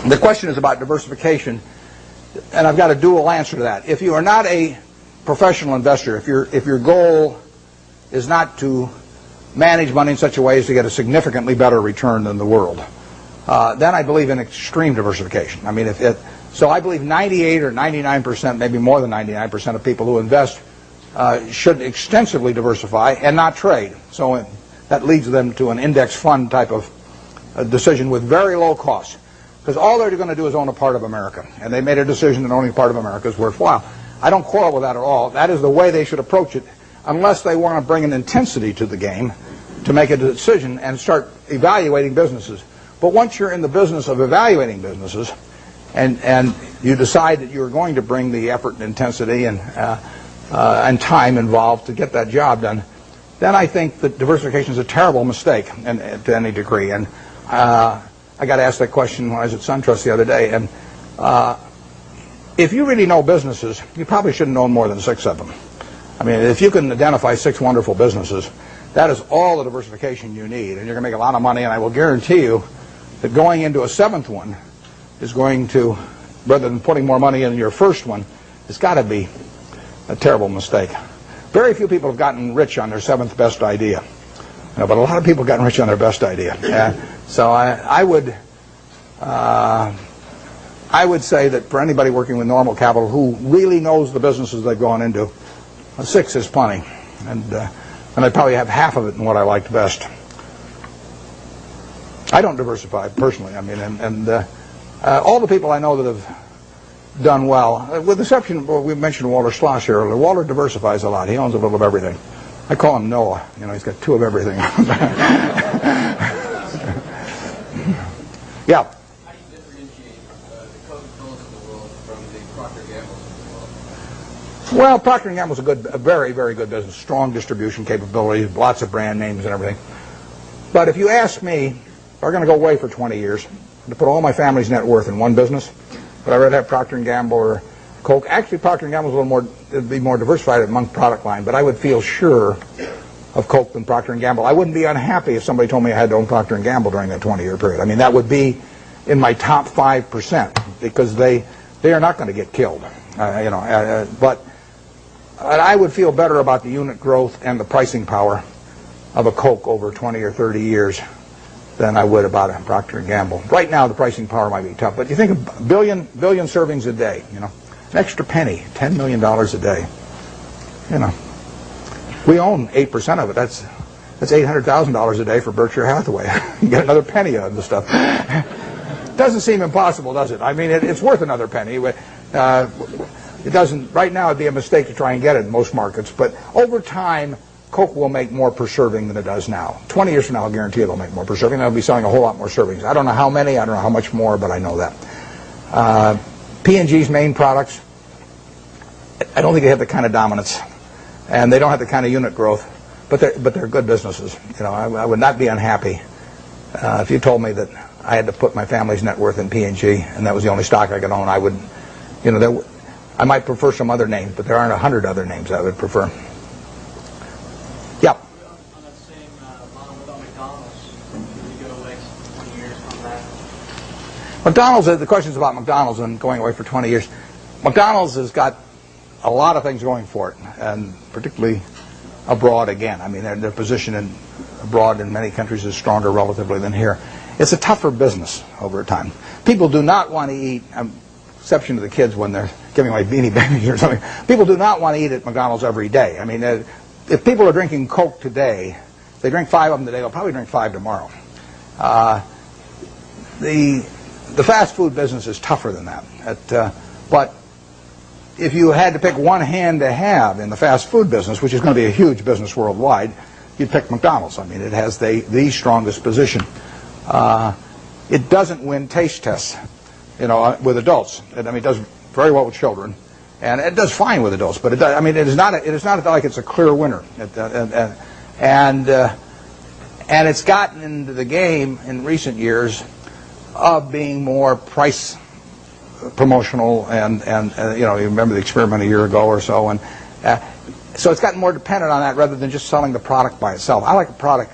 The question is about diversification, and I've got a dual answer to that. If you are not a professional investor, if your goal is not to manage money in such a way as to get a significantly better return than the world, then I believe in extreme diversification. I mean, so I believe 98 or 99%, maybe more than 99% of people who invest should extensively diversify and not trade. So that leads them to an index fund type of decision with very low costs. Because all they're going to do is own a part of America. And they made a decision that owning a part of America is worthwhile. I don't quarrel with that at all. That is the way they should approach it, unless they want to bring an intensity to the game to make a decision and start evaluating businesses. But once you're in the business of evaluating businesses, and you decide that you're going to bring the effort and intensity and time involved to get that job done, then I think that diversification is a terrible mistake to any degree. And I got asked that question when I was at SunTrust the other day. And if you really know businesses, you probably shouldn't own more than 6 of them. I mean, if you can identify 6 wonderful businesses, that is all the diversification you need, and you're going to make a lot of money. And I will guarantee you that going into a 7th one is going to, rather than putting more money in your first one, it's got to be a terrible mistake. Very few people have gotten rich on their 7th best idea, but a lot of people have gotten rich on their best idea. So I would say that for anybody working with normal capital who really knows the businesses they've gone into, a 6 is plenty, and I probably have half of it in what I liked best. I don't diversify personally. I mean, and all the people I know that have done well, with the exception, we mentioned Walter Schloss here earlier. Walter diversifies a lot. He owns a little of everything. I call him Noah. You know, he's got 2 of everything. Yeah. How do you differentiate the Coca-Colas of the world from the Procter & Gamble's of the world? Well, Procter & Gamble's a very, very good business. Strong distribution capabilities, lots of brand names and everything. But if you ask me, if I'm going to go away for 20 years, to put all my family's net worth in one business, but I'd rather have Procter & Gamble or Coke. Actually, Procter & Gamble's a little more, it'd be more diversified among product line, but I would feel sure of Coke than Procter & Gamble. I wouldn't be unhappy if somebody told me I had to own Procter & Gamble during that 20-year period. I mean, that would be in my top 5% because they are not going to get killed. But I would feel better about the unit growth and the pricing power of a Coke over 20 or 30 years than I would about a Procter & Gamble. Right now, the pricing power might be tough, but you think of a billion servings a day, an extra penny, $10 million a day, We own 8% of it. That's $800,000 a day for Berkshire Hathaway. You get another penny out of the stuff. Doesn't seem impossible, does it? I mean, it's worth another penny. It doesn't. Right now, it'd be a mistake to try and get it in most markets. But over time, Coke will make more per serving than it does now. 20 years from now, I'll guarantee it'll make more per serving. They'll be selling a whole lot more servings. I don't know how many. I don't know how much more, but I know that. P&G's main products, I don't think they have the kind of dominance. And they don't have the kind of unit growth, but they're good businesses. I would not be unhappy if you told me that I had to put my family's net worth in P&G and that was the only stock I could own. I would, I might prefer some other names, but there aren't 100 other names I would prefer. Yeah. On that same model about McDonald's, can you go away 20 years from that? McDonald's. The question's about McDonald's and going away for 20 years. McDonald's has got a lot of things going for it, and particularly abroad again. I mean, their position abroad in many countries is stronger relatively than here. It's a tougher business over time. People do not want to eat, exception to the kids when they're giving away Beanie Babies or something, people do not want to eat at McDonald's every day. I mean, if people are drinking Coke today, they drink 5 of them today, they'll probably drink 5 tomorrow. The fast food business is tougher than that. But if you had to pick one hand to have in the fast food business, which is going to be a huge business worldwide, you'd pick McDonald's. I mean, it has the strongest position. It doesn't win taste tests, with adults. It does very well with children, and it does fine with adults. But it is not like it's a clear winner. And it's gotten into the game in recent years of being more price promotional, and you remember the experiment a year ago or so, and so it's gotten more dependent on that rather than just selling the product by itself. I like the product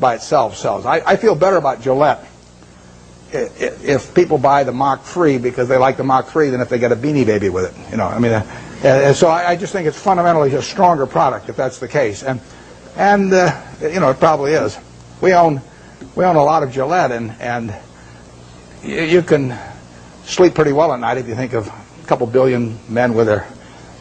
by itself sells. I feel better about Gillette if people buy the Mach 3 because they like the Mach 3 than if they get a Beanie Baby with it. You know, I mean, so I just think it's fundamentally a stronger product if that's the case, and you know, it probably is. We own a lot of Gillette, and you can sleep pretty well at night if you think of a couple billion men with their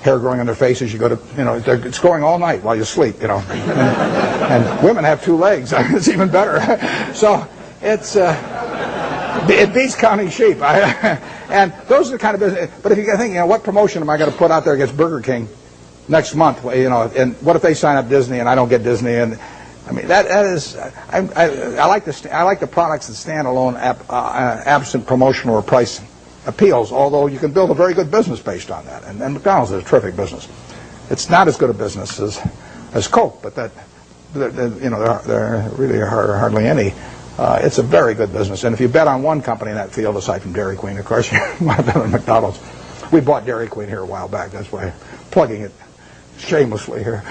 hair growing on their faces. You go to, you know, it's growing all night while you sleep, you know. And women have 2 legs. It's even better. So it beats counting sheep. And those are the kind of business. But if you think, you know, what promotion am I going to put out there against Burger King next month? You know, and what if they sign up Disney and I don't get Disney? And I mean, that is, I like the products that stand alone, absent promotional or price appeals, although you can build a very good business based on that. And McDonald's is a terrific business. It's not as good a business as Coke, but that, you know, there really are hardly any. It's a very good business. And if you bet on one company in that field, aside from Dairy Queen, of course, you want to bet on McDonald's. We bought Dairy Queen here a while back. That's why I'm plugging it shamelessly here.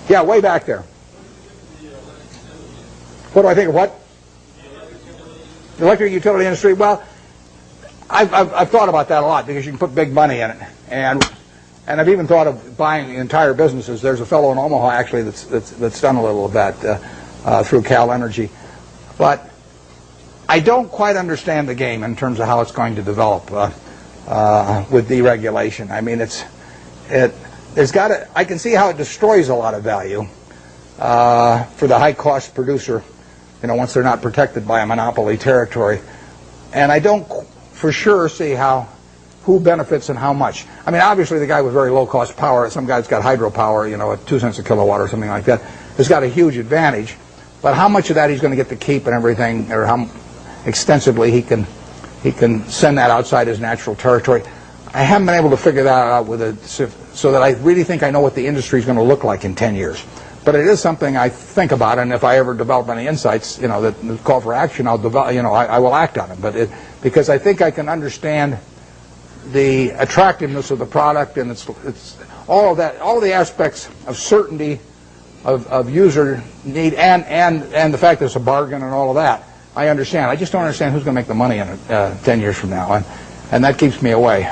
Yeah, way back there. What do I think of what? The electric utility industry. Well, I've thought about that a lot because you can put big money in it, and I've even thought of buying entire businesses. There's a fellow in Omaha actually that's done a little of that through Cal Energy, but I don't quite understand the game in terms of how it's going to develop with deregulation. I mean, I can see how it destroys a lot of value for the high-cost producer, you know, once they're not protected by a monopoly territory. And I don't for sure see who benefits and how much. I mean, obviously the guy with very low-cost power, some guy's got hydropower, you know, at 2 cents a kilowatt or something like that, has got a huge advantage. But how much of that he's going to get to keep and everything, or how extensively he can send that outside his natural territory, I haven't been able to figure that out with it, so that I really think I know what the industry is going to look like in 10 years. But it is something I think about, and if I ever develop any insights, you know, that call for action, I'll develop, you know, I will act on it. But because I think I can understand the attractiveness of the product, and it's all of that, all of the aspects of certainty, of user need, and the fact that it's a bargain and all of that. I understand. I just don't understand who's going to make the money in it 10 years from now, and that keeps me away.